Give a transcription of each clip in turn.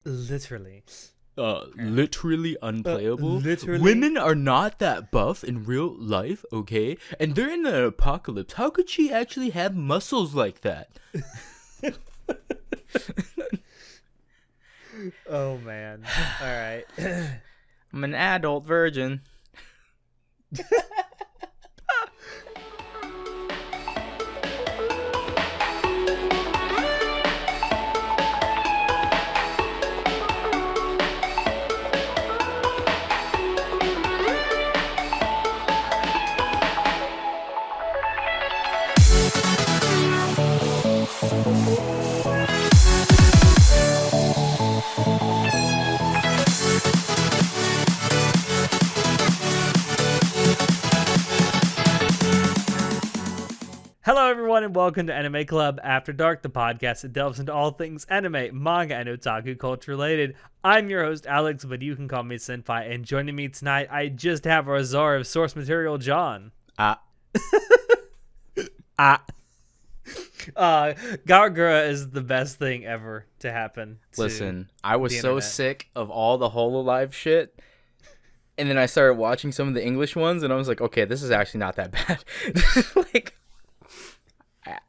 Literally. Literally unplayable. Literally. Women are not that buff in real life, okay? And they're in an apocalypse. How could she actually have muscles like that? Oh, man. All right. I'm an adult virgin. Hello, everyone, and welcome to Anime Club After Dark, the podcast that delves into all things anime, manga, and otaku culture related. I'm your host, Alex, but you can call me Senpai, and joining me tonight, I just have our czar of source material, John. Gargura is the best thing ever to happen to Listen, I was the so internet. sick of all the HoloLive shit, and then I started watching some of the English ones, and I was like, okay, this is actually not that bad. Like,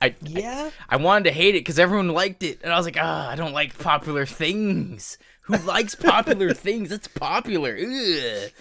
I wanted to hate it because everyone liked it, and I was like, I don't like popular things. Who likes popular things? It's popular. Ugh.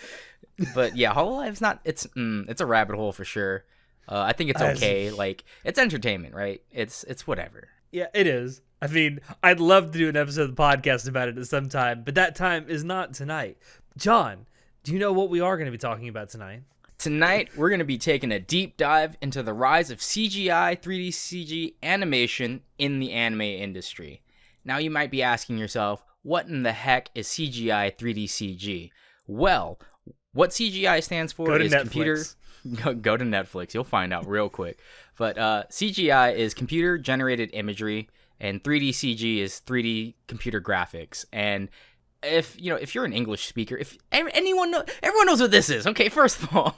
But yeah, HoloLive's not. It's a rabbit hole for sure. I think it's okay. Like, it's entertainment, right? It's whatever. Yeah, it is. I mean, I'd love to do an episode of the podcast about it at some time, but that time is not tonight. John, do you know what we are going to be talking about tonight? Tonight, we're going to be taking a deep dive into the rise of CGI, 3D CG animation in the anime industry. Now, you might be asking yourself, what in the heck is CGI, 3D CG? Well, what CGI stands for is computer... Go to Netflix. You'll find out real quick. But CGI is computer-generated imagery, and 3D CG is 3D computer graphics. And if you're an English speaker, if everyone knows what this is. Okay, first of all,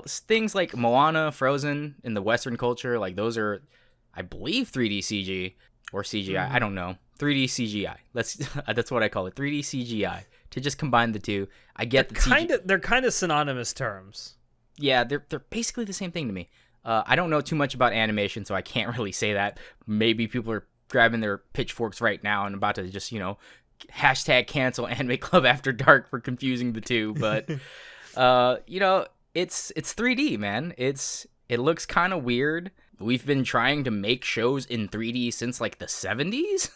things like Moana, Frozen in the Western culture, like those are, I believe, 3D CG or CGI. I don't know. 3D CGI. That's what I call it. 3D CGI. To just combine the two. I get they're kind of synonymous terms. Yeah, they're basically the same thing to me. I don't know too much about animation, so I can't really say that. Maybe people are grabbing their pitchforks right now and about to just, hashtag cancel Anime Club After Dark for confusing the two. But, it's 3D, man. It looks kind of weird. We've been trying to make shows in 3D since like the 70s.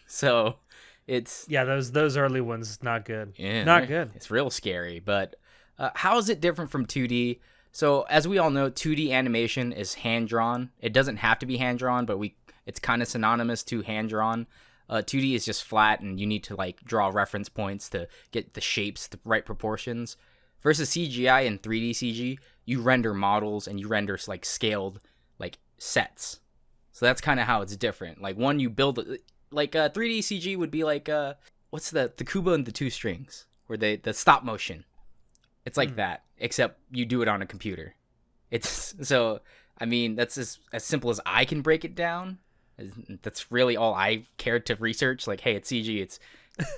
So it's... Yeah, those early ones, not good. Yeah, not good. It's real scary, but... how is it different from 2D? So, as we all know, 2D animation is hand-drawn. It doesn't have to be hand-drawn, but it's kind of synonymous to hand-drawn. 2D is just flat, and you need to, draw reference points to get the shapes, the right proportions. Versus CGI and 3D CG, you render models, and you render, scaled, sets. So, that's kind of how it's different. One, you build... 3D CG would be what's the Kubo and the Two Strings? Where the stop motion. It's like that, except you do it on a computer. That's as simple as I can break it down. That's really all I cared to research. Hey, it's CG. It's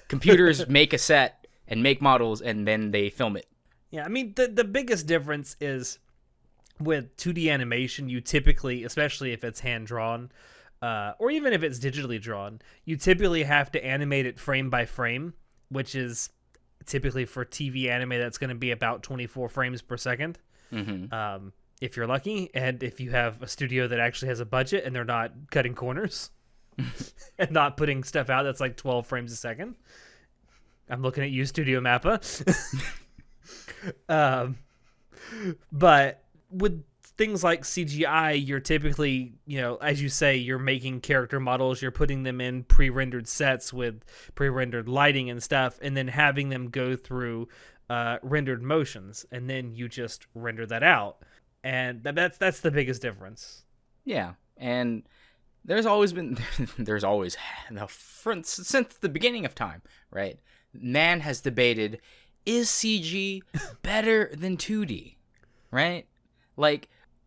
computers make a set and make models, and then they film it. Yeah, I mean, the biggest difference is with 2D animation, you typically, especially if it's hand-drawn, or even if it's digitally drawn, you typically have to animate it frame by frame, which is... typically for TV anime, that's going to be about 24 frames per second. Mm-hmm. If you're lucky, and if you have a studio that actually has a budget and they're not cutting corners and not putting stuff out that's 12 frames a second. I'm looking at you, Studio Mappa. But with things like CGI, you're typically, as you say, you're making character models, you're putting them in pre-rendered sets with pre-rendered lighting and stuff, and then having them go through rendered motions, and then you just render that out. And that's the biggest difference. Yeah, and there's always been, since the beginning of time, right? Man has debated, is CG better than 2D, right?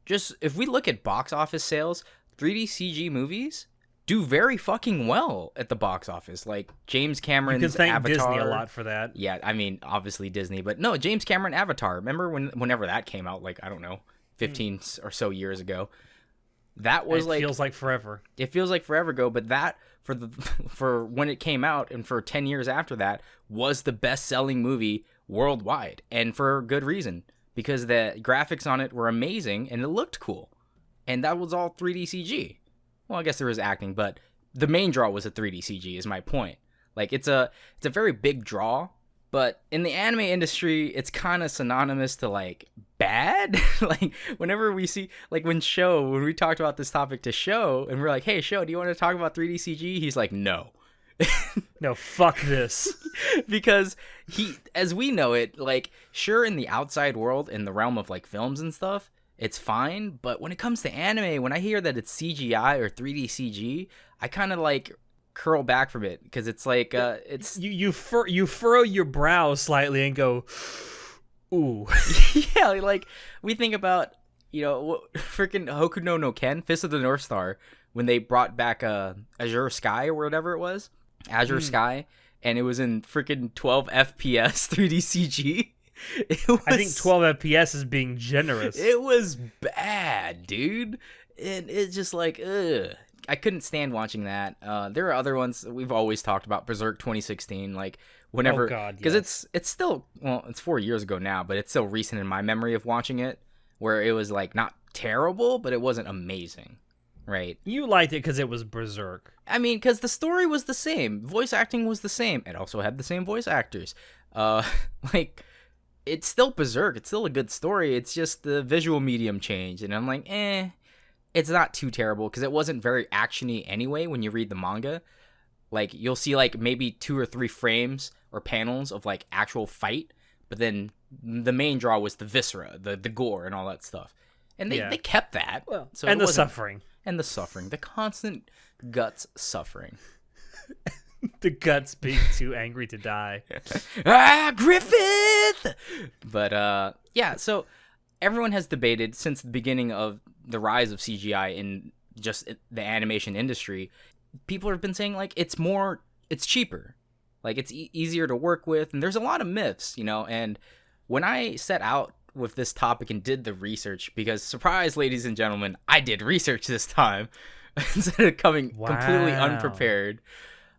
Just if we look at box office sales, 3D CG movies do very fucking well at the box office. Like James You Cameron's can thank Avatar. Disney a lot for that. Yeah, I mean, obviously Disney, but no, James Cameron Avatar. Remember whenever that came out, like, I don't know, 15 or so years ago. That was It feels like forever. It feels like forever ago, but that for when it came out and for 10 years after that was the best-selling movie worldwide, and for good reason, because the graphics on it were amazing and it looked cool. And that was all 3D CG. Well, I guess there was acting, but the main draw was a 3D CG is my point. Like it's a very big draw, but in the anime industry, it's kind of synonymous to like bad. Like whenever we see, like when we talked about this topic to Show, and we're like, hey Show, do you want to talk about 3D CG? He's like, no. No, fuck this. Because as we know it, like, sure, in the outside world, in the realm of like films and stuff, it's fine, but when it comes to anime, when I hear that it's CGI or 3D CG, I kind of like curl back from it, because it's like it's you furrow your brow slightly and go, ooh. yeah, like we think about, freaking Hoku no Ken, Fist of the North Star, when they brought back Azure Sky or whatever it was, Azure Sky, and it was in freaking 12 FPS 3D CG. I think 12 FPS is being generous. It was bad, dude. And it's just like, ugh. I couldn't stand watching that. There are other ones that we've always talked about. Berserk 2016, like whenever, because it's still, well, it's 4 years ago now, but it's still recent in my memory of watching it, where it was like not terrible, but it wasn't amazing, right? You liked it because it was Berserk. I mean, because the story was the same, voice acting was the same. It also had the same voice actors. Like, it's still Berserk. It's still a good story. It's just the visual medium changed, and I'm like, it's not too terrible, because it wasn't very actiony anyway. When you read the manga, like you'll see like maybe 2 or 3 frames or panels of like actual fight, but then the main draw was the viscera, the gore, and all that stuff, and they kept that. Well, so and the suffering, the constant guts suffering. The guts being too angry to die. Griffith! But yeah, so everyone has debated since the beginning of the rise of CGI in just the animation industry. People have been saying like it's cheaper, like it's easier to work with, and there's a lot of myths, and when I set out with this topic and did the research, because surprise, ladies and gentlemen, I did research this time instead of coming completely unprepared.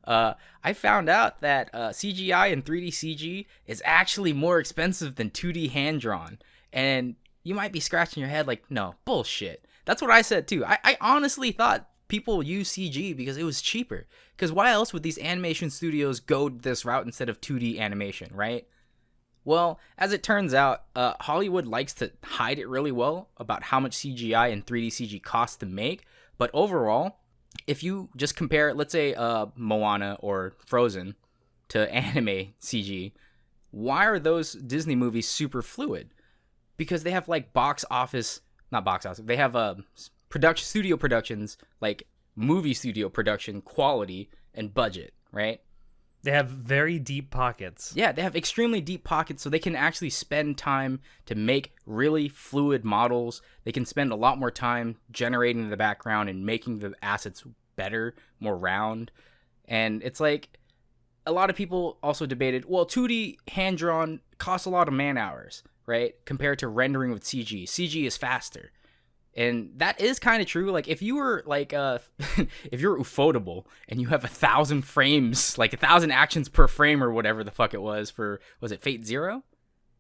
I found out that CGI and 3D CG is actually more expensive than 2D hand-drawn. And you might be scratching your head like, no, bullshit. That's what I said too. I honestly thought people use CG because it was cheaper. Because why else would these animation studios go this route instead of 2D animation, right? Well, as it turns out, Hollywood likes to hide it really well about how much CGI and 3D CG costs to make. But overall, if you just compare, let's say, Moana or Frozen to anime CG, why are those Disney movies super fluid? Because they have like they have studio productions, like movie studio production quality and budget, right? They have very deep pockets. Yeah, they have extremely deep pockets, so they can actually spend time to make really fluid models. They can spend a lot more time generating the background and making the assets better, more round. And it's like, a lot of people also debated, well, 2D hand-drawn costs a lot of man-hours, right? Compared to rendering with CG. CG is faster. And that is kind of true. Like, if you were, like, if you're Ufotable and you have 1,000 frames, like 1,000 actions per frame or whatever the fuck it was it Fate Zero?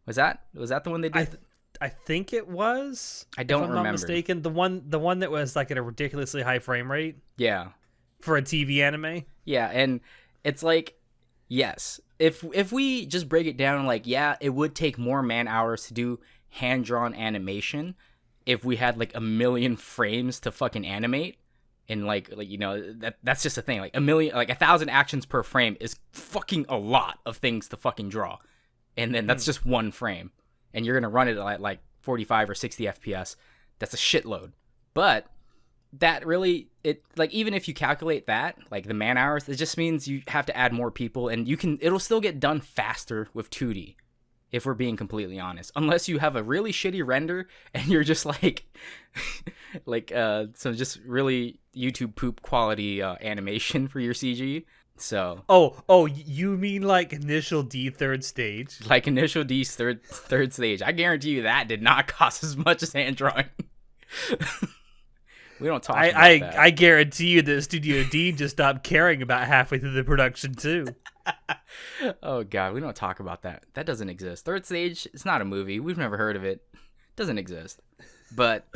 Was that the one they did? I think it was. I don't remember. If I'm not mistaken. The one that was, like, at a ridiculously high frame rate. Yeah. For a TV anime. Yeah, and it's like, yes. If we just break it down, like, yeah, it would take more man-hours to do hand-drawn animation if we had like 1 million frames to fucking animate, and like that's just a thing. Like 1,000 actions per frame is fucking a lot of things to fucking draw, and then that's just one frame, and you're gonna run it at like 45 or 60 FPS. That's a shitload. But that really, even if you calculate that, like the man hours, it just means you have to add more people, and it'll still get done faster with 2D. if we're being completely honest, unless you have a really shitty render and you're just like some just really YouTube poop quality animation for your CG. So you mean like Initial D third stage? like Initial D's third stage. I guarantee you that did not cost as much as hand drawing. We don't talk about that. I guarantee you that Studio D just stopped caring about halfway through the production too. Oh god, we don't talk about that. That doesn't exist. Third stage, it's not a movie. We've never heard of it. Doesn't exist. But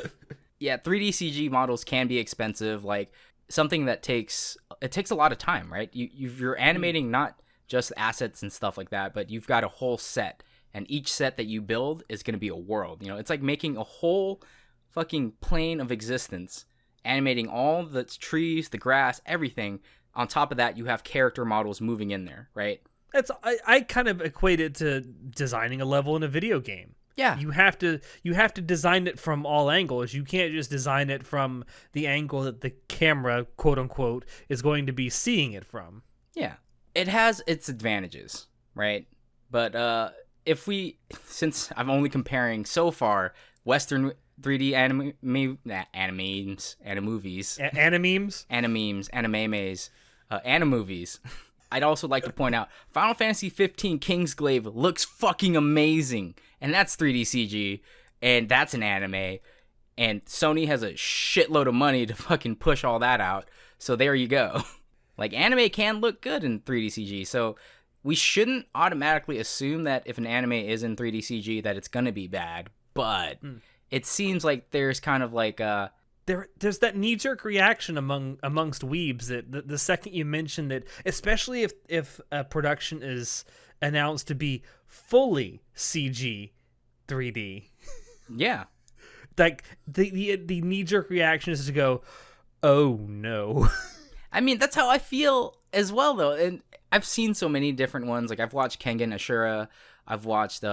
yeah, 3D CG models can be expensive. Like something that takes a lot of time, right? You're animating not just assets and stuff like that, but you've got a whole set, and each set that you build is going to be a world. You know, it's like making a whole fucking plane of existence, animating all the trees, the grass, everything. On top of that, you have character models moving in there, right? I kind of equate it to designing a level in a video game. Yeah. You have to design it from all angles. You can't just design it from the angle that the camera, quote unquote, is going to be seeing it from. Yeah. It has its advantages, right? But since I'm only comparing so far Western 3D animemes, animovies. I'd also like to point out Final Fantasy 15 Kingsglaive looks fucking amazing, and that's 3D CG, and that's an anime, and Sony has a shitload of money to fucking push all that out. So there you go. Like anime can look good in 3D CG, so we shouldn't automatically assume that if an anime is in 3D CG that it's gonna be bad, but it seems like there's kind of like there's that knee-jerk reaction amongst weebs that the second you mention that, especially if a production is announced to be fully CG 3D. Yeah. Like the knee-jerk reaction is to go, oh no. I mean, that's how I feel as well, though. And I've seen so many different ones. Like, I've watched Kengan Ashura. I've watched,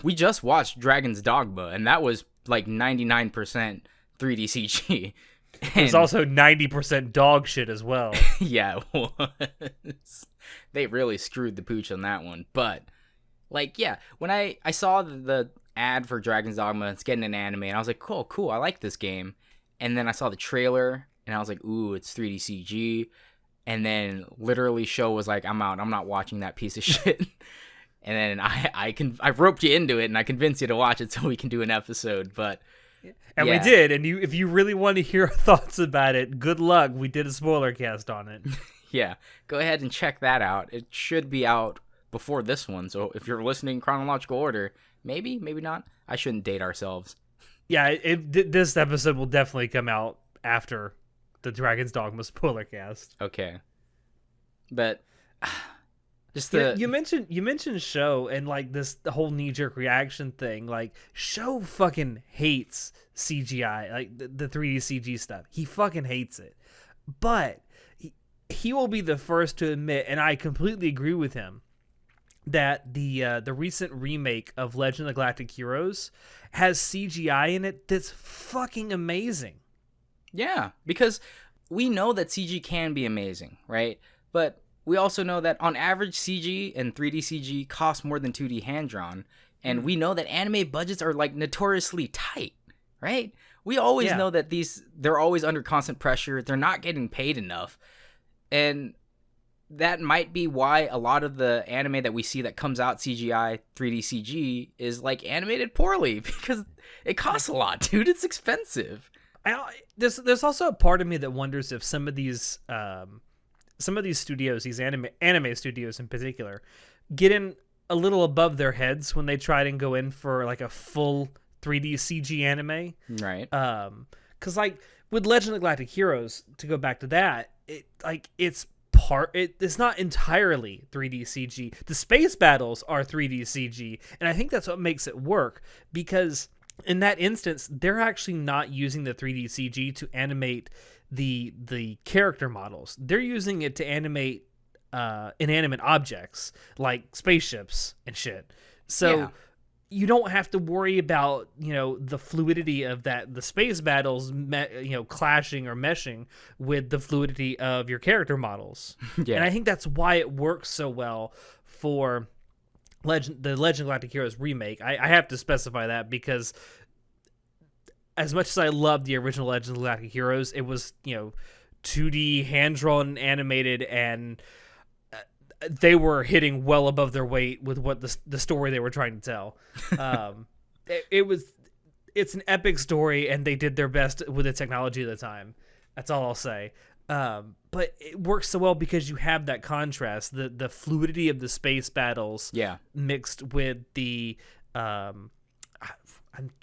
we just watched Dragon's Dogma, and that was like 99% 3D CG. It was also 90% dog shit as well. Yeah, it was. They really screwed the pooch on that one. But, like, yeah, when I saw the ad for Dragon's Dogma, it's getting an anime, and I was like, cool, I like this game. And then I saw the trailer, and I was like, ooh, it's 3D CG. And then literally show was like, I'm out. I'm not watching that piece of shit. And then I roped you into it, and I convinced you to watch it so we can do an episode. But and we did. And if you really want to hear our thoughts about it, good luck. We did a spoiler cast on it. Yeah, go ahead and check that out. It should be out before this one. So if you're listening in chronological order, maybe not. I shouldn't date ourselves. Yeah, this episode will definitely come out after the Dragon's Dogma spoiler cast. Okay. But just you mentioned Sho and like the whole knee-jerk reaction thing. Like Sho fucking hates CGI, like the 3D CG stuff. He fucking hates it. But he will be the first to admit, and I completely agree with him, that the recent remake of Legend of the Galactic Heroes has CGI in it that's fucking amazing. Yeah, because we know that CG can be amazing, right? But we also know that on average CG and 3D CG costs more than 2D hand-drawn, and we know that anime budgets are like notoriously tight, right? We always know that they're always under constant pressure, they're not getting paid enough, and that might be why a lot of the anime that we see that comes out CGI, 3D CG is like animated poorly, because it costs a lot, dude. It's expensive. There's also a part of me that wonders if some of these studios, these anime studios in particular, get in a little above their heads when they try and go in for like a full 3D CG anime. Right. Because like with Legend of the Galactic Heroes, to go back to that, it's not entirely 3D CG. The space battles are 3D CG, and I think that's what makes it work, because in that instance, they're actually not using the 3D CG to animate the character models. They're using it to animate inanimate objects like spaceships and shit. So you don't have to worry about, the fluidity of the space battles, clashing or meshing with the fluidity of your character models. Yeah. And I think that's why it works so well for the Legend of Galactic Heroes remake. I have to specify that because as much as I love the original Legend of Galactic Heroes, it was 2D hand drawn animated, and they were hitting well above their weight with what the story they were trying to tell. It's an epic story, and they did their best with the technology at the time. That's all I'll say. But it works so well because you have that contrast, the fluidity of the space battles, mixed with the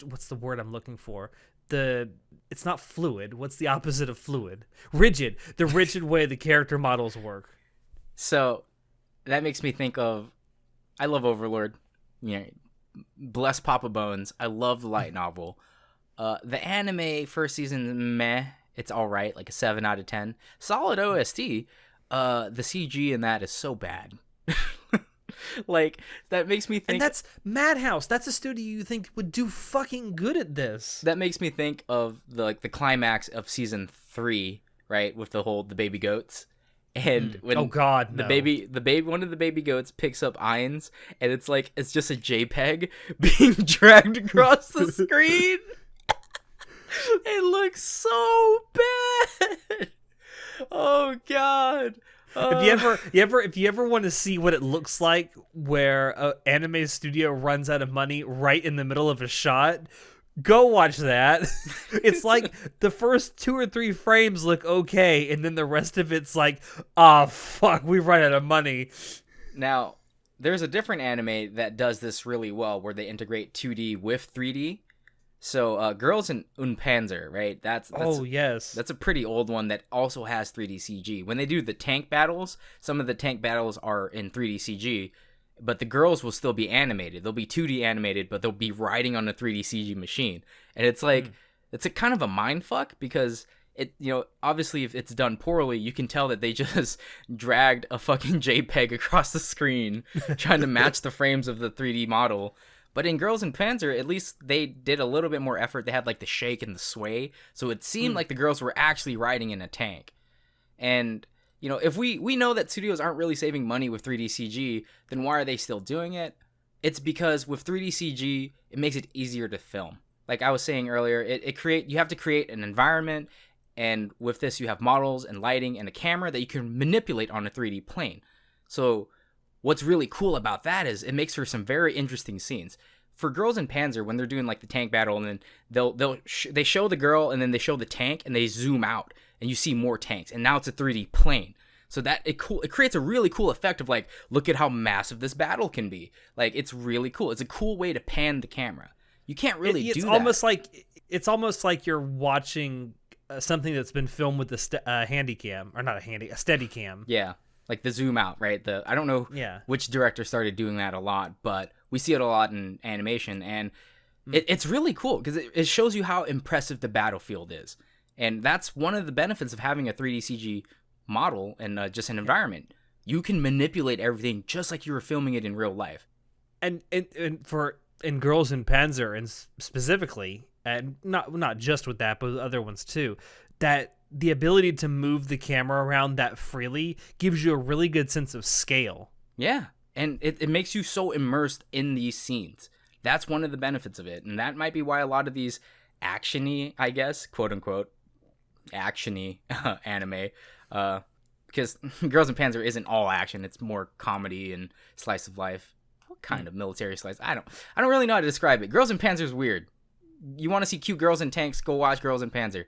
what's the word I'm looking for? It's not fluid. What's the opposite of fluid? Rigid. The rigid way the character models work. So that makes me think of, I love Overlord. Bless Papa Bones. I love the light novel. The anime first season, meh. It's all right, like a 7 out of 10. Solid OST. The CG in that is so bad. Like, that makes me think... And that's Madhouse. That's a studio you think would do fucking good at this. That makes me think of the climax of season 3, right? With the baby goats. And when oh god, no. one of the baby goats picks up Ainz, and it's just a JPEG being dragged across the screen. It looks so bad. Oh god. If you ever want to see what it looks like where an anime studio runs out of money right in the middle of a shot, go watch that. It's like the first 2 or 3 frames look okay, and then the rest of it's like, fuck, we run out of money. Now, there's a different anime that does this really well, where they integrate 2D with 3D. So, Girls in Panzer, right? That's yes. That's a pretty old one that also has 3D CG. When they do the tank battles, some of the tank battles are in 3D CG, but the girls will still be animated. They'll be 2D animated, but they'll be riding on a 3D CG machine. And it's like, it's a kind of a mind fuck because it, obviously if it's done poorly, you can tell that they just dragged a fucking JPEG across the screen trying to match the frames of the 3D model. But in Girls in Panzer, at least they did a little bit more effort. They had like the shake and the sway. So it seemed like the girls were actually riding in a tank. And, if we know that studios aren't really saving money with 3D CG, then why are they still doing it? It's because with 3D CG, it makes it easier to film. Like I was saying earlier, you have to create an environment. And with this, you have models and lighting and a camera that you can manipulate on a 3D plane. So what's really cool about that is it makes for some very interesting scenes. For Girls in Panzer, when they're doing like the tank battle, and then they show the girl, and then they show the tank, and they zoom out, and you see more tanks, and now it's a 3D plane. So that it creates a really cool effect of like, look at how massive this battle can be. Like, it's really cool. It's a cool way to pan the camera. You can't really do that. It's almost like you're watching something that's been filmed with a Handycam, or not a Steadicam. Yeah. Like the zoom out, right? I don't know which director started doing that a lot, but we see it a lot in animation, and it's really cool because it shows you how impressive the battlefield is. And that's one of the benefits of having a 3D CG model and just an environment. You can manipulate everything just like you were filming it in real life. And in Girls in Panzer, and specifically, and not just with that, but with other ones too, that the ability to move the camera around that freely gives you a really good sense of scale. Yeah, and it makes you so immersed in these scenes. That's one of the benefits of it, and that might be why a lot of these action-y, I guess, quote-unquote, action-y anime, because Girls in Panzer isn't all action. It's more comedy and slice of life, kind of military slice. I don't really know how to describe it. Girls in Panzer is weird. You want to see cute girls in tanks, go watch Girls in Panzer.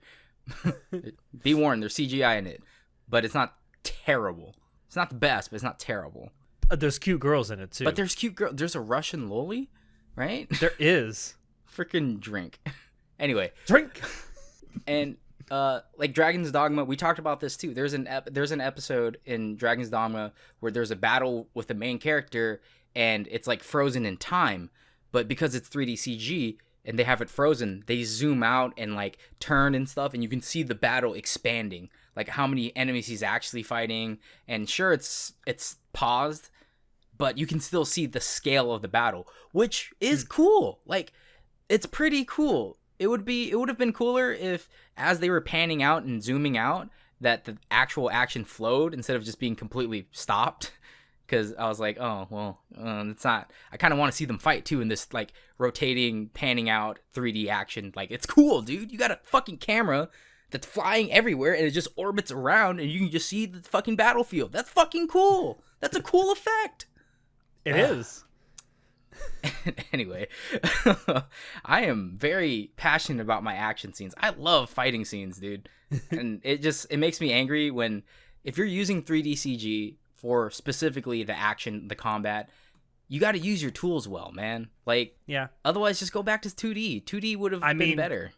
Be warned, there's CGI in it, but it's not terrible. It's not the best, but it's not terrible. There's cute girls in it too. But there's cute girls. There's a Russian loli, right? There is. Freaking drink. Anyway, drink. And like Dragon's Dogma, we talked about this too. There's an episode in Dragon's Dogma where there's a battle with the main character, and it's like frozen in time, but because it's 3D CG and they have it frozen, they zoom out and like turn and stuff, and you can see the battle expanding, like how many enemies he's actually fighting. And sure, it's paused, but you can still see the scale of the battle, which is cool. Like, it's pretty cool. It would have been cooler if, as they were panning out and zooming out, that the actual action flowed instead of just being completely stopped. because I was like, oh well, it's not. I kind of want to see them fight too in this like rotating, panning out 3D action. Like it's cool, dude. You got a fucking camera that's flying everywhere and it just orbits around and you can just see the fucking battlefield. That's fucking cool. That's a cool effect. It is. Anyway, I am very passionate about my action scenes. I love fighting scenes, dude. And it makes me angry when, if you're using 3D CG for specifically the action, the combat, you got to use your tools well, man. Like, yeah. Otherwise, just go back to 2D. 2D would have been better.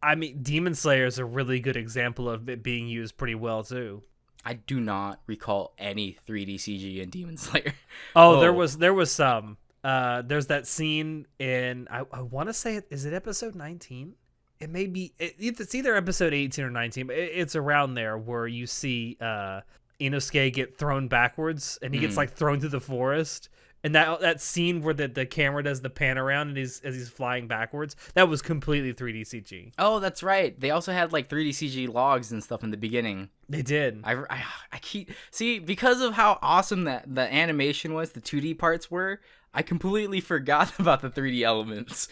I mean, Demon Slayer is a really good example of it being used pretty well, too. I do not recall any 3D CG in Demon Slayer. Oh, there was some. There's that scene in, I want to say, is it episode 19? It may be, it's either episode 18 or 19, but it's around there where you see Inosuke get thrown backwards and he gets like thrown through the forest. And that scene where the camera does the pan around and as he's flying backwards, that was completely 3D CG. Oh, that's right. They also had like 3D CG logs and stuff in the beginning. They did. I keep because of how awesome that the animation was, the 2D parts were. I completely forgot about the 3D elements.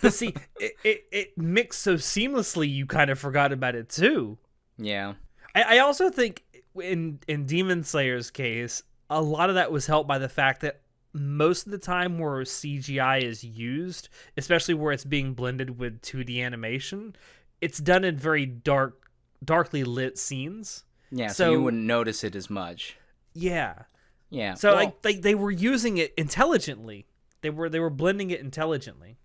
But see, it mixed so seamlessly, you kind of forgot about it too. Yeah. I also think in Demon Slayer's case, a lot of that was helped by the fact that most of the time where CGI is used, especially where it's being blended with 2D animation, it's done in very darkly lit scenes. Yeah, so you wouldn't notice it as much. Yeah. Yeah. So like they were using it intelligently. They were blending it intelligently.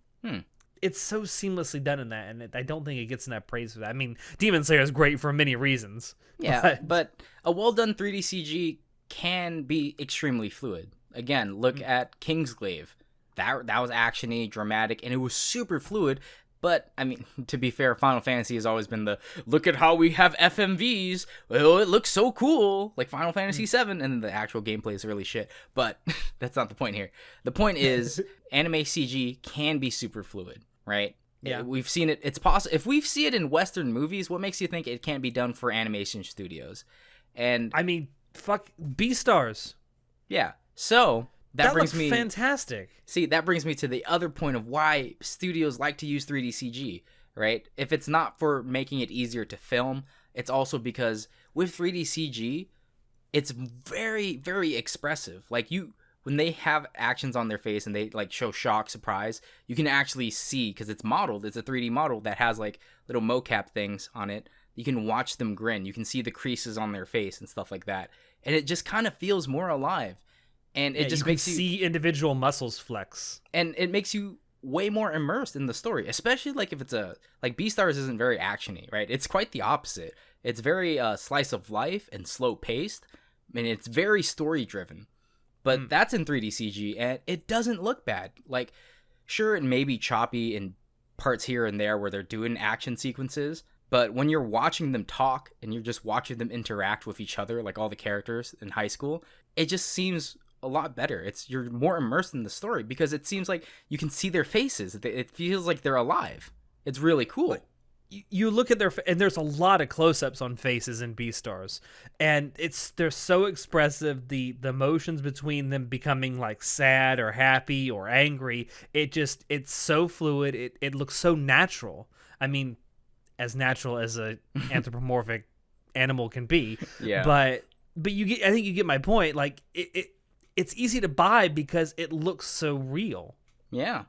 It's so seamlessly done in that, and I don't think it gets enough praise for that. I mean, Demon Slayer is great for many reasons. Yeah, but a well-done 3D CG can be extremely fluid. Again, look at Kingsglaive. That was actiony, dramatic, and it was super fluid. But, I mean, to be fair, Final Fantasy has always been look at how we have FMVs. Well, it looks so cool. Like Final Fantasy VII, and then the actual gameplay is really shit. But that's not the point here. The point is, anime CG can be super fluid, right? Yeah. We've seen it. It's possible. If we see it in Western movies, what makes you think it can't be done for animation studios? And I mean, fuck Beastars. Yeah. So that brings me fantastic. See, that brings me to the other point of why studios like to use 3D CG, right? If it's not for making it easier to film, it's also because with 3D CG, it's very, very expressive. Like when they have actions on their face and they like show shock, surprise, you can actually see, because it's modeled, it's a 3D model that has like little mocap things on it. You can watch them grin. You can see the creases on their face and stuff like that. And it just kind of feels more alive. And it just makes you see individual muscles flex. And it makes you way more immersed in the story, especially like if it's like Beastars isn't very actiony, right? It's quite the opposite. It's very slice of life and slow paced, and it's very story driven. But that's in 3D CG, and it doesn't look bad. Like, sure, it may be choppy in parts here and there where they're doing action sequences, but when you're watching them talk and you're just watching them interact with each other, like all the characters in high school, it just seems a lot better. You're more immersed in the story because it seems like you can see their faces. It feels like they're alive. It's really cool. You look at and there's a lot of close-ups on faces in Beastars, and they're so expressive. The emotions between them becoming like sad or happy or angry, it's so fluid. It looks so natural. I mean, as natural as a anthropomorphic animal can be. Yeah. But I think you get my point. Like it's easy to buy because it looks so real. Yeah.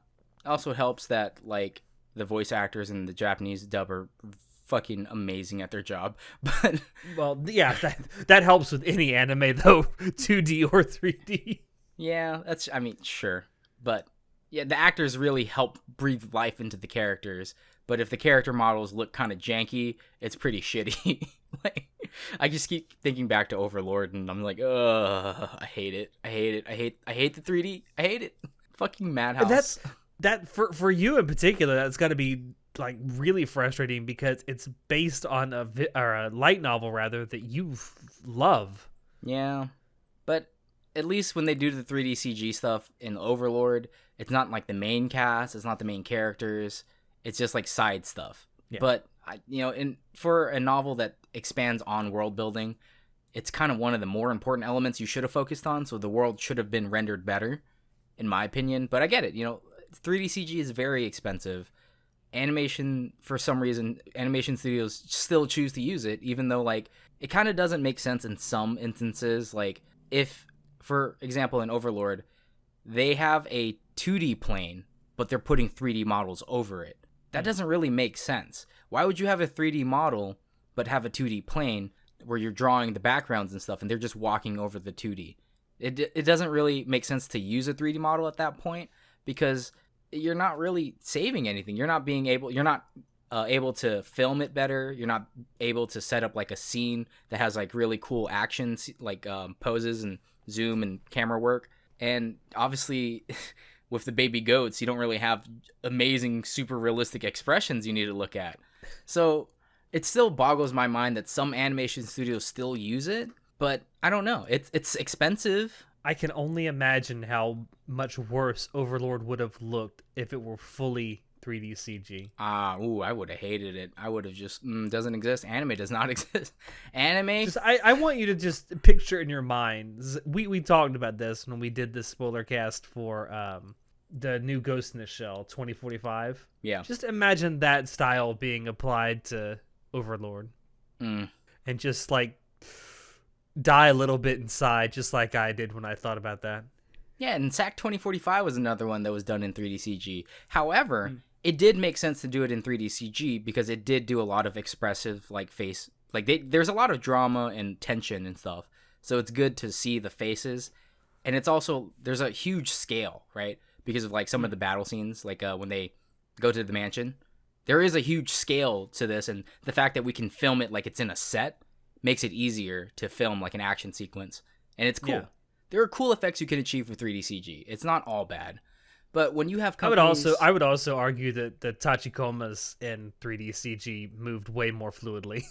Also helps that like the voice actors in the Japanese dub are fucking amazing at their job. But well, yeah, that helps with any anime though, 2D or 3D. Yeah, sure. But yeah, the actors really help breathe life into the characters. But if the character models look kind of janky, it's pretty shitty. Like, I just keep thinking back to Overlord, and I'm like, ugh, I hate it. I hate the 3D. I hate it. Fucking Madhouse. That for you in particular, that's got to be like really frustrating because it's based on a light novel rather that you love. Yeah, but at least when they do the 3D CG stuff in Overlord, it's not like the main cast. It's not the main characters. It's just like side stuff. Yeah. But for a novel that expands on world building, it's kind of one of the more important elements you should have focused on. So the world should have been rendered better, in my opinion. But I get it. 3D CG is very expensive. Animation, for some reason, animation studios still choose to use it, even though like it kind of doesn't make sense in some instances. Like if, for example, in Overlord, they have a 2D plane, but they're putting 3D models over it. That doesn't really make sense. Why would you have a 3D model but have a 2D plane where you're drawing the backgrounds and stuff and they're just walking over the 2D? It doesn't really make sense to use a 3D model at that point, because you're not really saving anything. You're not able to film it better. You're not able to set up like a scene that has like really cool actions, like poses and zoom and camera work. And obviously with the baby goats, you don't really have amazing, super realistic expressions you need to look at. So it still boggles my mind that some animation studios still use it, but I don't know. It's expensive. I can only imagine how much worse Overlord would have looked if it were fully 3D CG. I would have hated it. I would have just, doesn't exist. Anime does not exist. Anime? I want you to just picture in your mind. We talked about this when we did the spoiler cast for the new Ghost in the Shell 2045. Yeah. Just imagine that style being applied to Overlord. And just like die a little bit inside, just like I did when I thought about that. Yeah, and SAC 2045 was another one that was done in 3D CG. However, it did make sense to do it in 3D CG because it did do a lot of expressive like face. Like there's a lot of drama and tension and stuff. So it's good to see the faces. And it's also, there's a huge scale, right? Because of like some of the battle scenes, like when they go to the mansion. There is a huge scale to this, and the fact that we can film it like it's in a set makes it easier to film like an action sequence. And it's cool. Yeah. There are cool effects you can achieve with 3D CG. It's not all bad. But when you have companies... I would also argue that the Tachikomas in 3D CG moved way more fluidly.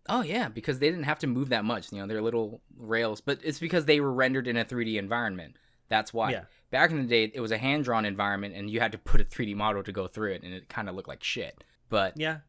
Oh, yeah, because they didn't have to move that much. They're little rails. But it's because they were rendered in a 3D environment. That's why. Yeah. Back in the day, it was a hand-drawn environment, and you had to put a 3D model to go through it, and it kind of looked like shit. But... yeah.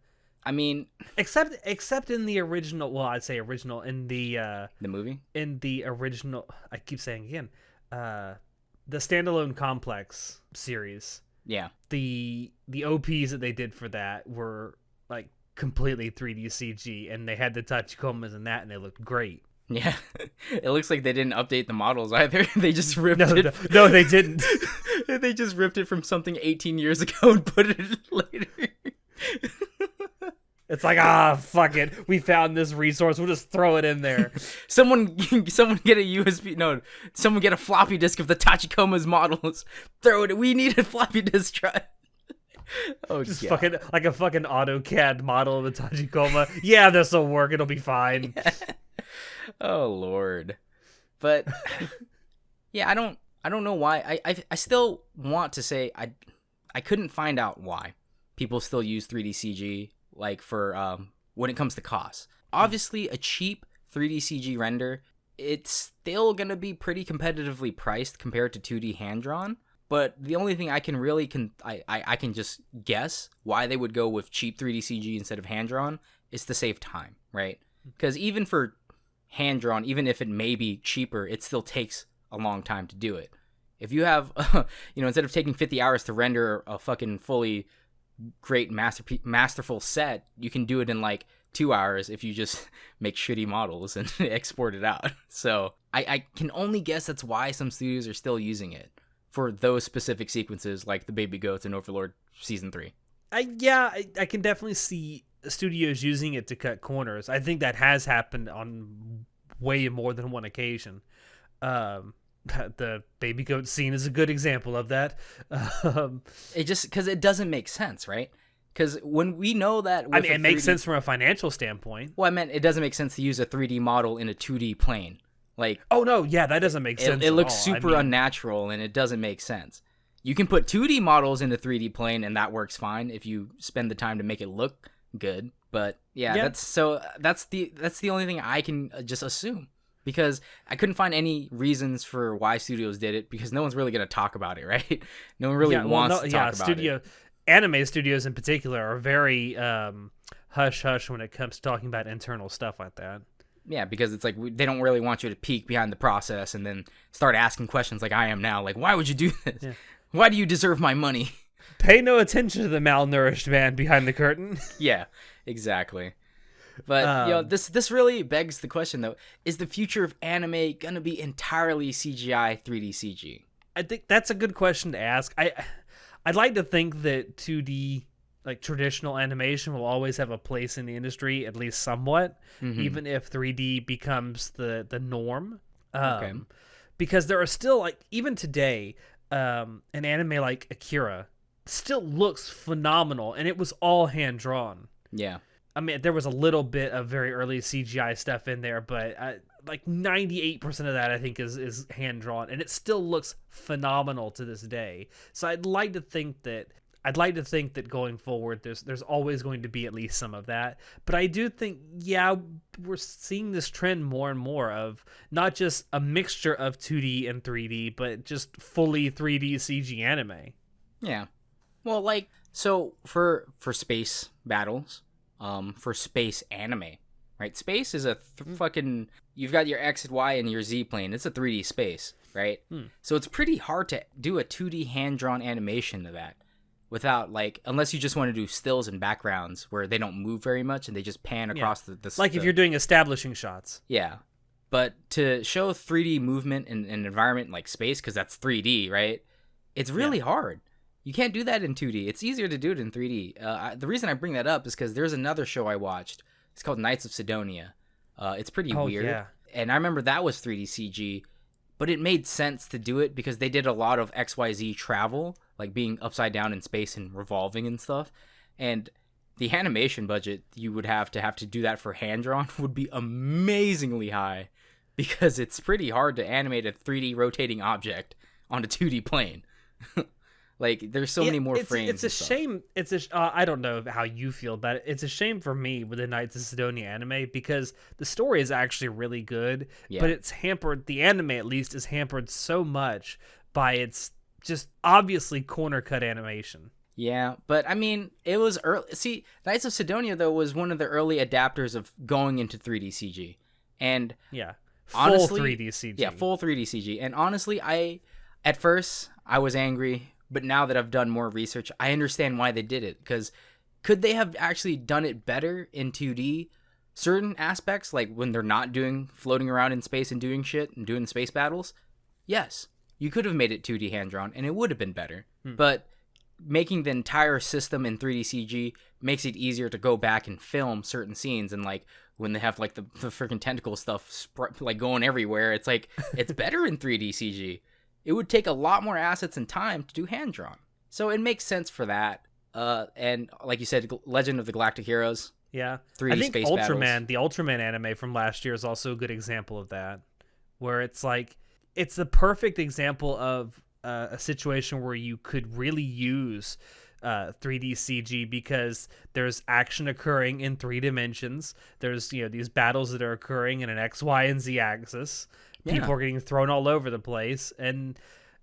I mean, except in the original. Well, I'd say original in the movie. In the original, I keep saying again, the standalone Complex series. Yeah. The OPs that they did for that were like completely 3D CG, and they had the Tachikomas in that, and they looked great. Yeah, it looks like they didn't update the models either. They just ripped it. No, they didn't. They just ripped it from something 18 years ago and put it later. It's like, fuck it. We found this resource. We'll just throw it in there. Someone get a USB. No, someone get a floppy disk of the Tachikoma's models. Throw it. We need a floppy disk drive. Oh, just yeah. Fucking like a fucking AutoCAD model of the Tachikoma. Yeah, this will work. It'll be fine. Yeah. Oh Lord. But yeah, I don't know why. I still want to say I couldn't find out why people still use 3D CG. Like for when it comes to cost. Obviously, a cheap 3D CG render, it's still going to be pretty competitively priced compared to 2D hand-drawn. But the only thing I can really, I can just guess why they would go with cheap 3D CG instead of hand-drawn is to save time, right? Because even for hand-drawn, even if it may be cheaper, it still takes a long time to do it. If you have, instead of taking 50 hours to render a fucking fully... great masterful set, you can do it in like 2 hours if you just make shitty models and export it out. So I can only guess that's why some studios are still using it for those specific sequences, like the baby goats in Overlord season 3. I can definitely see studios using it to cut corners. I think that has happened on way more than one occasion. The baby goat scene is a good example of that. It just because it doesn't make sense, right? Because when we know that, it makes sense from a financial standpoint. Well, I meant it doesn't make sense to use a 3D model in a 2D plane. Like, oh no, yeah, that doesn't make sense. It looks super unnatural, and it doesn't make sense. You can put 2D models in a 3D plane, and that works fine if you spend the time to make it look good. But yeah. that's the only thing I can just assume. Because I couldn't find any reasons for why studios did it, because no one's really going to talk about it, right? No one really wants to talk about it. Anime studios in particular are very hush-hush when it comes to talking about internal stuff like that. Yeah, because it's like they don't really want you to peek behind the process and then start asking questions like I am now. Like, why would you do this? Yeah. Why do you deserve my money? Pay no attention to the malnourished man behind the curtain. Yeah, exactly. But this really begs the question though: is the future of anime gonna be entirely CGI, 3D CG? I think that's a good question to ask. I'd like to think that 2D, like traditional animation, will always have a place in the industry, at least somewhat, even if 3D becomes the norm. Okay. Because there are still, like, even today, an anime like Akira still looks phenomenal, and it was all hand drawn. Yeah. I mean, there was a little bit of very early CGI stuff in there, but like 98% of that I think is hand drawn, and it still looks phenomenal to this day. So I'd like to think that going forward, there's always going to be at least some of that. But I do think, yeah, we're seeing this trend more and more of not just a mixture of 2D and 3D, but just fully 3D CG anime. Yeah. Well, like, so for space battles, for space anime, right? Space is a fucking, you've got your X and Y and your Z plane. It's a 3D space, right? So it's pretty hard to do a 2D hand-drawn animation of that without, like, unless you just want to do stills and backgrounds where they don't move very much and they just pan across the like if you're doing establishing shots. Yeah. But to show 3D movement in an environment like space, because that's 3D, right? It's really hard. You can't do that in 2D. It's easier to do it in 3D. The reason I bring that up is because there's another show I watched. It's called Knights of Sidonia. It's pretty weird. Yeah. And I remember that was 3D CG, but it made sense to do it because they did a lot of XYZ travel, like being upside down in space and revolving and stuff. And the animation budget you would have to do that for hand-drawn would be amazingly high because it's pretty hard to animate a 3D rotating object on a 2D plane. Like, there's so many more frames. It's a shame. I don't know how you feel about it. It's a shame for me with the Knights of Sidonia anime because the story is actually really good, but it's hampered. The anime, at least, is hampered so much by its just obviously corner cut animation. Yeah, but I mean, it was early. See, Knights of Sidonia though was one of the early adapters of going into 3D CG, and full 3D CG. Yeah, full 3D CG. And honestly, at first I was angry. But now that I've done more research, I understand why they did it. Because could they have actually done it better in 2D? Certain aspects, like when they're not floating around in space and doing shit and doing space battles? Yes. You could have made it 2D hand-drawn and it would have been better. But making the entire system in 3D CG makes it easier to go back and film certain scenes. And like when they have like the freaking tentacle stuff like going everywhere, it's like it's better in 3D CG. It would take a lot more assets and time to do hand-drawn. So it makes sense for that. And like you said, Legend of the Galactic Heroes. Yeah. 3D I think space battles. The Ultraman anime from last year is also a good example of that. Where it's like, it's the perfect example of a situation where you could really use 3D CG because there's action occurring in 3 dimensions. There's, these battles that are occurring in an X, Y, and Z axis. People are getting thrown all over the place. And,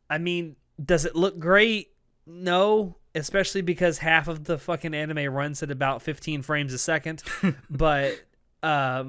I mean, does it look great? No, especially because half of the fucking anime runs at about 15 frames a second. But at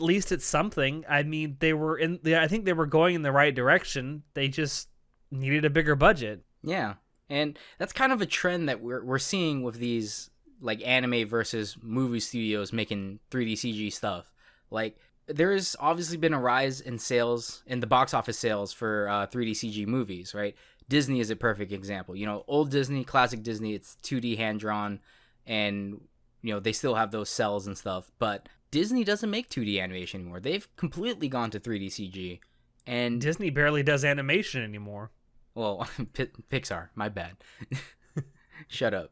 least it's something. I mean, I think they were going in the right direction. They just needed a bigger budget. Yeah. And that's kind of a trend that we're seeing with these, like, anime versus movie studios making 3D CG stuff. Like, there's obviously been a rise in the box office sales for 3D CG movies, right? Disney is a perfect example. Old Disney, classic Disney, it's 2D hand-drawn, and, they still have those cells and stuff. But Disney doesn't make 2D animation anymore. They've completely gone to 3D CG. And Disney barely does animation anymore. Well, Pixar, my bad. Shut up.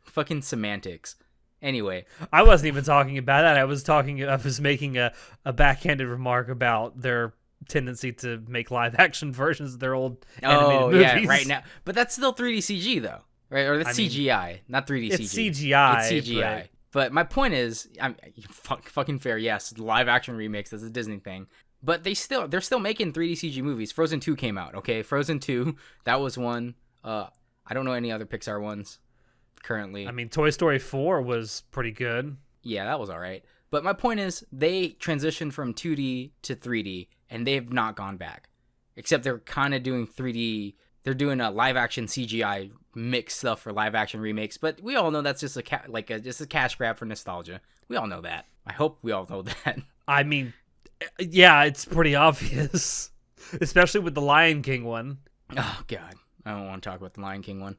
Fucking semantics. Anyway, I wasn't even talking about that. I was making a backhanded remark about their tendency to make live action versions of their old animated movies. Yeah, right now. But that's still 3D CG though, right? Or that's CGI, not 3D CG. It's CGI. It's CGI. But my point is, fucking fair. Yes, live action remakes. That's a Disney thing. But they're still making 3D CG movies. Frozen 2 came out. Okay, Frozen 2. That was one. I don't know any other Pixar ones currently. I mean, Toy Story 4 was pretty good. Yeah, that was all right. But my point is, they transitioned from 2D to 3D, and they've not gone back. Except they're kind of doing 3D. They're doing a live action CGI mix stuff for live action remakes. But we all know that's just just a cash grab for nostalgia. We all know that. I hope we all know that. I mean, yeah, it's pretty obvious, especially with the Lion King one. Oh God, I don't want to talk about the Lion King one.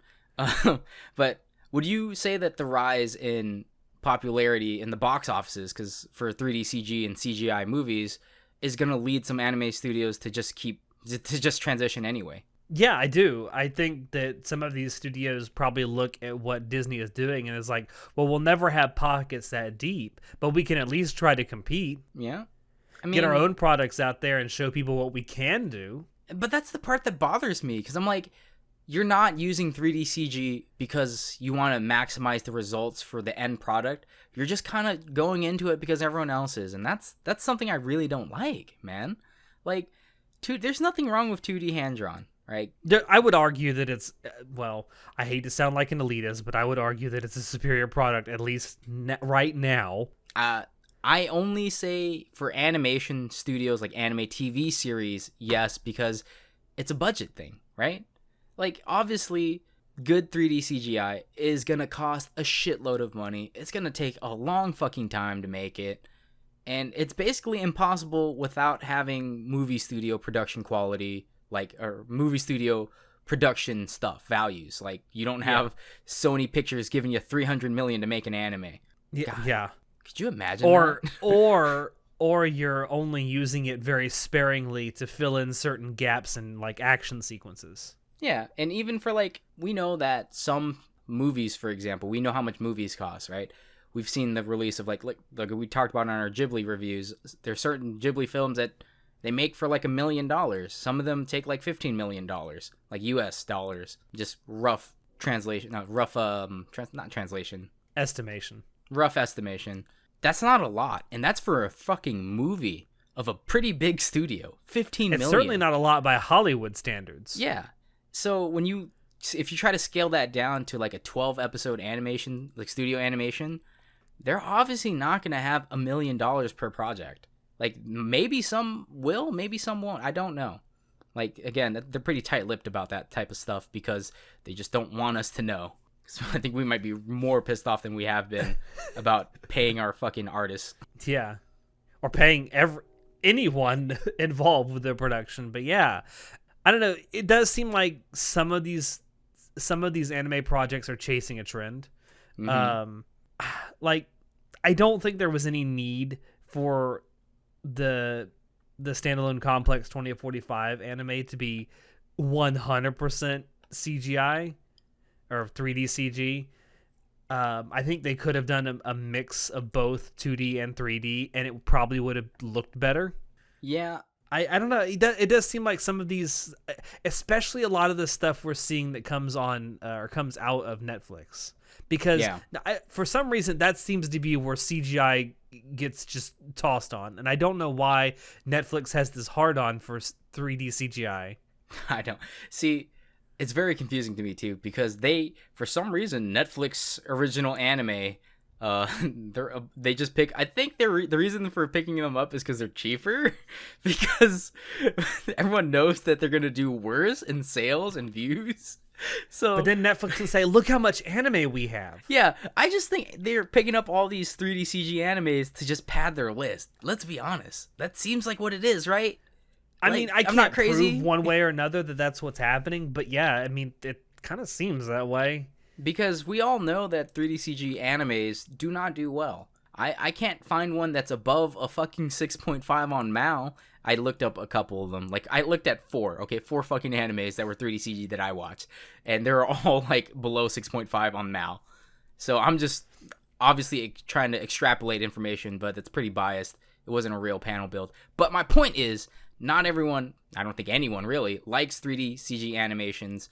But would you say that the rise in popularity in the box offices, because for 3D CG and CGI movies, is going to lead some anime studios to just transition anyway? Yeah, I do. I think that some of these studios probably look at what Disney is doing and is like, well, we'll never have pockets that deep, but we can at least try to compete. Yeah. I mean, get our own products out there and show people what we can do. But that's the part that bothers me, because I'm like, you're not using 3D CG because you want to maximize the results for the end product. You're just kind of going into it because everyone else is, and that's something I really don't like, man. Like, there's nothing wrong with 2D hand-drawn, right? I would argue that it's, well, I hate to sound like an elitist, but I would argue that it's a superior product, at least right now. I only say for animation studios, like anime TV series, yes, because it's a budget thing, right? Like, obviously, good 3D CGI is going to cost a shitload of money. It's going to take a long fucking time to make it. And it's basically impossible without having movie studio production quality, or movie studio production stuff, values. Like, you don't have Sony Pictures giving you $300 million to make an anime. Yeah. Could you imagine that? Or you're only using it very sparingly to fill in certain gaps in, like, action sequences. Yeah, and even for, like, we know that some movies, for example, we know how much movies cost, right? We've seen the release of, like we talked about in our Ghibli reviews. There's certain Ghibli films that they make for, like, $1 million. Some of them take, like, $15 million, like, US dollars. Just rough translation, not translation. Estimation. Rough estimation. That's not a lot, and that's for a fucking movie of a pretty big studio. $15 million. It's certainly not a lot by Hollywood standards. Yeah. So if you try to scale that down to like a 12 episode animation, like studio animation, they're obviously not going to have $1 million per project. Like, maybe some will, maybe some won't. I don't know. Like, again, they're pretty tight-lipped about that type of stuff because they just don't want us to know. So I think we might be more pissed off than we have been about paying our fucking artists. Yeah. Or paying anyone involved with their production. But yeah, I don't know. It does seem like some of these anime projects are chasing a trend. Mm-hmm. Like, I don't think there was any need for the standalone Complex 2045 anime to be 100% CGI or 3D CG. I think they could have done a mix of both 2D and 3D, and it probably would have looked better. Yeah. I don't know. It does seem like some of these, especially a lot of the stuff we're seeing that comes on or comes out of Netflix, because for some reason that seems to be where CGI gets just tossed on, and I don't know why Netflix has this hard on for 3D CGI. I don't see. It's very confusing to me too, because for some reason, Netflix original anime, they just pick. I think the reason for picking them up is because they're cheaper, because everyone knows that they're gonna do worse in sales and views. So, but then Netflix will say, "Look how much anime we have." Yeah, I just think they're picking up all these 3D CG animes to just pad their list. Let's be honest, that seems like what it is, right? I mean, I can't prove one way or another that that's what's happening, but yeah, I mean, it kind of seems that way. Because we all know that 3D CG animes do not do well. I can't find one that's above a fucking 6.5 on Mao. I looked up a couple of them. Like, I looked at four fucking animes that were 3D CG that I watched, and they're all, like, below 6.5 on Mao. So I'm just obviously trying to extrapolate information, but it's pretty biased. It wasn't a real panel build. But my point is, not everyone, I don't think anyone really, likes 3D CG animations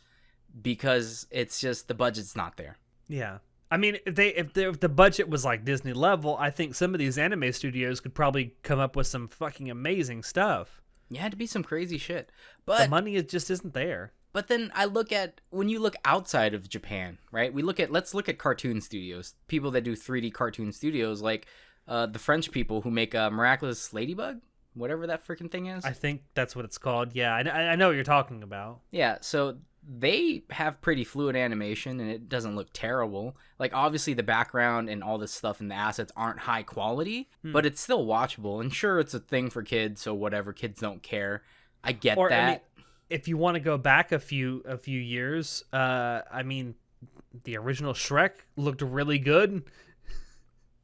because it's just the budget's not there. Yeah. I mean, if the budget was like Disney level, I think some of these anime studios could probably come up with some fucking amazing stuff. Yeah, it'd be some crazy shit. But the money just isn't there. But then I look at, when you look outside of Japan, right? Let's look at cartoon studios. People that do 3D cartoon studios, like the French people who make Miraculous Ladybug, whatever that freaking thing is. I think that's what it's called. Yeah, I know what you're talking about. Yeah, so they have pretty fluid animation and it doesn't look terrible. Like, obviously the background and all this stuff and the assets aren't high quality, but it's still watchable. And sure, it's a thing for kids, so whatever, kids don't care. I get that. I mean, if you want to go back a few years, I mean, the original Shrek looked really good.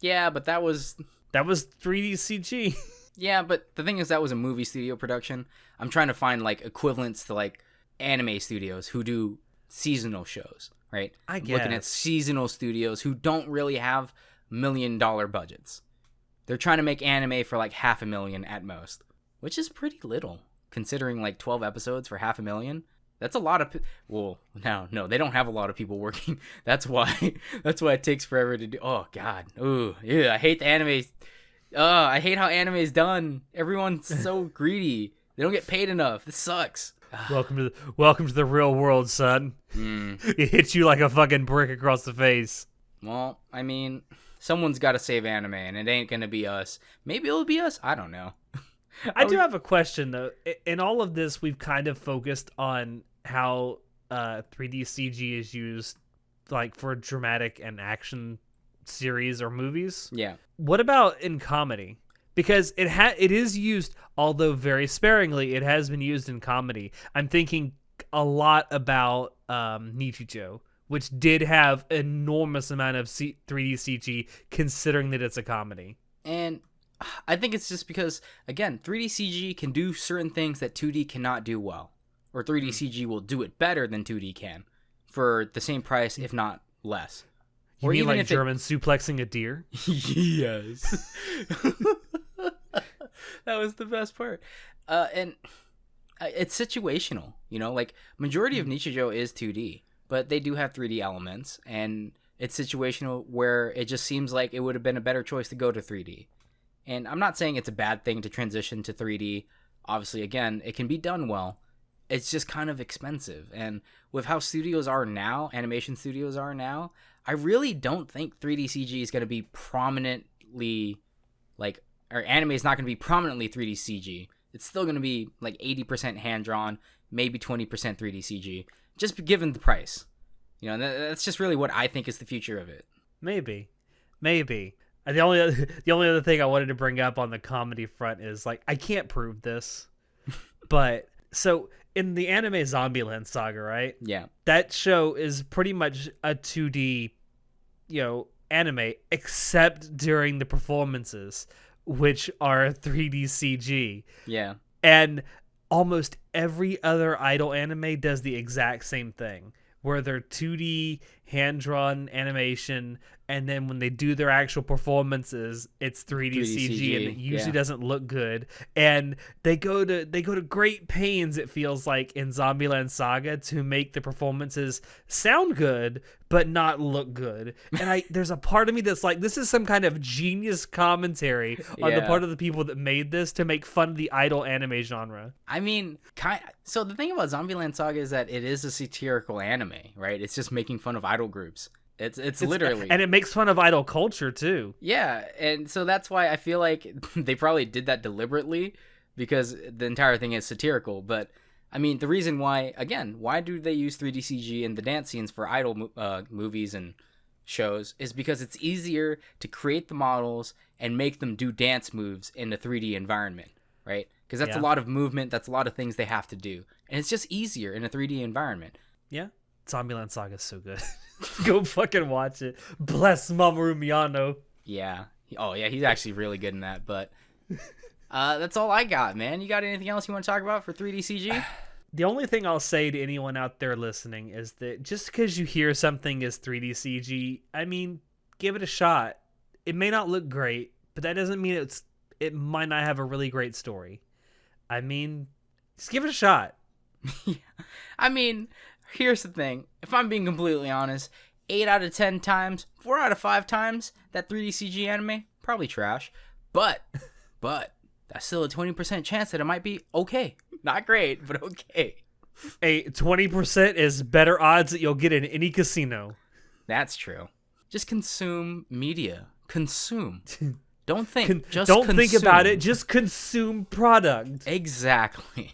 Yeah, but that was 3D CG. Yeah, but the thing is, that was a movie studio production. I'm trying to find like equivalents to like anime studios who do seasonal shows, right? I guess. Looking at seasonal studios who don't really have $1 million budgets. They're trying to make anime for like $500,000 at most, which is pretty little considering like 12 episodes for $500,000. That's a lot of well, no, they don't have a lot of people working. That's why it takes forever to do. Oh god. Ooh, yeah, I hate the anime. I hate how anime is done. Everyone's so greedy. They don't get paid enough. This sucks. Welcome to the real world, son. It hits you like a fucking brick across the face. Well, I mean, someone's got to save anime, and it ain't gonna be us. Maybe it'll be us. I don't know. I do have a question though. In all of this, we've kind of focused on how 3D CG is used, like for dramatic and action series or movies. Yeah. What about in comedy? Because it is used, although very sparingly, it has been used in comedy. I'm thinking a lot about Nichijou, which did have enormous amount of 3D CG, considering that it's a comedy. And I think it's just because, again, 3D CG can do certain things that 2D cannot do well. Or 3D CG will do it better than 2D can for the same price, if not less. You mean like German suplexing a deer? Yes. That was the best part. And it's situational, you know? Like, majority of Nichijou is 2D, but they do have 3D elements, and it's situational where it just seems like it would have been a better choice to go to 3D. And I'm not saying it's a bad thing to transition to 3D. Obviously, again, it can be done well. It's just kind of expensive. And with how studios are now, animation studios are now, I really don't think 3D CG is going to be prominently, like, or anime is not going to be prominently 3D CG. It's still going to be like 80% hand-drawn, maybe 20% 3D CG, just given the price. You know, that's just really what I think is the future of it. Maybe. The only other thing I wanted to bring up on the comedy front is, like, I can't prove this, but so in the anime Zombieland Saga, right? Yeah. That show is pretty much a 2D, anime, except during the performances, which are 3D CG. Yeah. And almost every other idol anime does the exact same thing, where they're 2D hand-drawn animation, and then when they do their actual performances, it's 3D CG, and it usually doesn't look good. And they go to great pains, it feels like, in Zombieland Saga to make the performances sound good but not look good. And there's a part of me that's like, this is some kind of genius commentary on the part of the people that made this to make fun of the idol anime genre. I mean, so the thing about Zombieland Saga is that it is a satirical anime, right? It's just making fun of idol groups. It's literally, and it makes fun of idol culture too. Yeah, and so that's why I feel like they probably did that deliberately, because the entire thing is satirical. But I mean, the reason why do they use 3D CG in the dance scenes for idol movies and shows is because it's easier to create the models and make them do dance moves in a 3D environment, right? Because that's a lot of movement, that's a lot of things they have to do, and it's just easier in a 3D environment. Yeah, Zombieland Saga is so good. Go fucking watch it. Bless Mamoru Miyano. Yeah. Oh, yeah, he's actually really good in that, but that's all I got, man. You got anything else you want to talk about for 3D CG? The only thing I'll say to anyone out there listening is that just because you hear something is 3D CG, I mean, give it a shot. It may not look great, but that doesn't mean it might not have a really great story. I mean, just give it a shot. Yeah. I mean, here's the thing. If I'm being completely honest, 8 out of 10 times, 4 out of 5 times, that 3D CG anime, probably trash. But that's still a 20% chance that it might be okay. Not great, but okay. A 20% is better odds that you'll get in any casino. That's true. Just consume media. Consume. Don't think. Just don't think about consume. it. Just consume product. Exactly.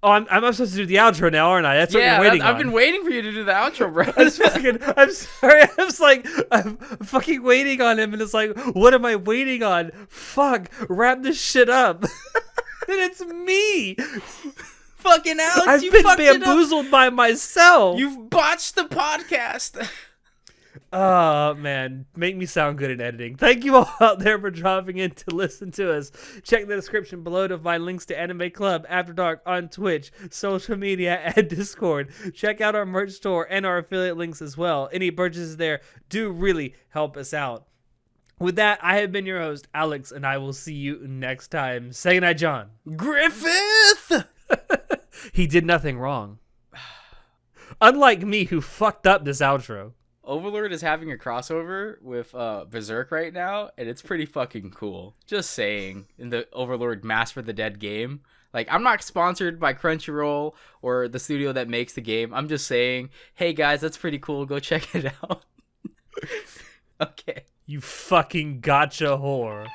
Oh, I'm supposed to do the outro now, aren't I? That's what you're waiting on. I've been waiting for you to do the outro, bro. I'm sorry. I'm fucking waiting on him, and it's like, what am I waiting on? Fuck, wrap this shit up. And it's me. Fucking Alex, I've you been fucked it up. bamboozled by myself. You've botched the podcast. Oh, man. Make me sound good in editing. Thank you all out there for dropping in to listen to us. Check the description below to find links to Anime Club, After Dark on Twitch, social media, and Discord. Check out our merch store and our affiliate links as well. Any purchases there do really help us out. With that, I have been your host, Alex, and I will see you next time. Say goodnight, John. Griffith! He did nothing wrong. Unlike me, who fucked up this outro. Overlord is having a crossover with Berserk right now, and it's pretty fucking cool. Just saying, in the Overlord Mass for the Dead game. Like, I'm not sponsored by Crunchyroll or the studio that makes the game. I'm just saying, hey guys, that's pretty cool. Go check it out. Okay. You fucking gotcha whore.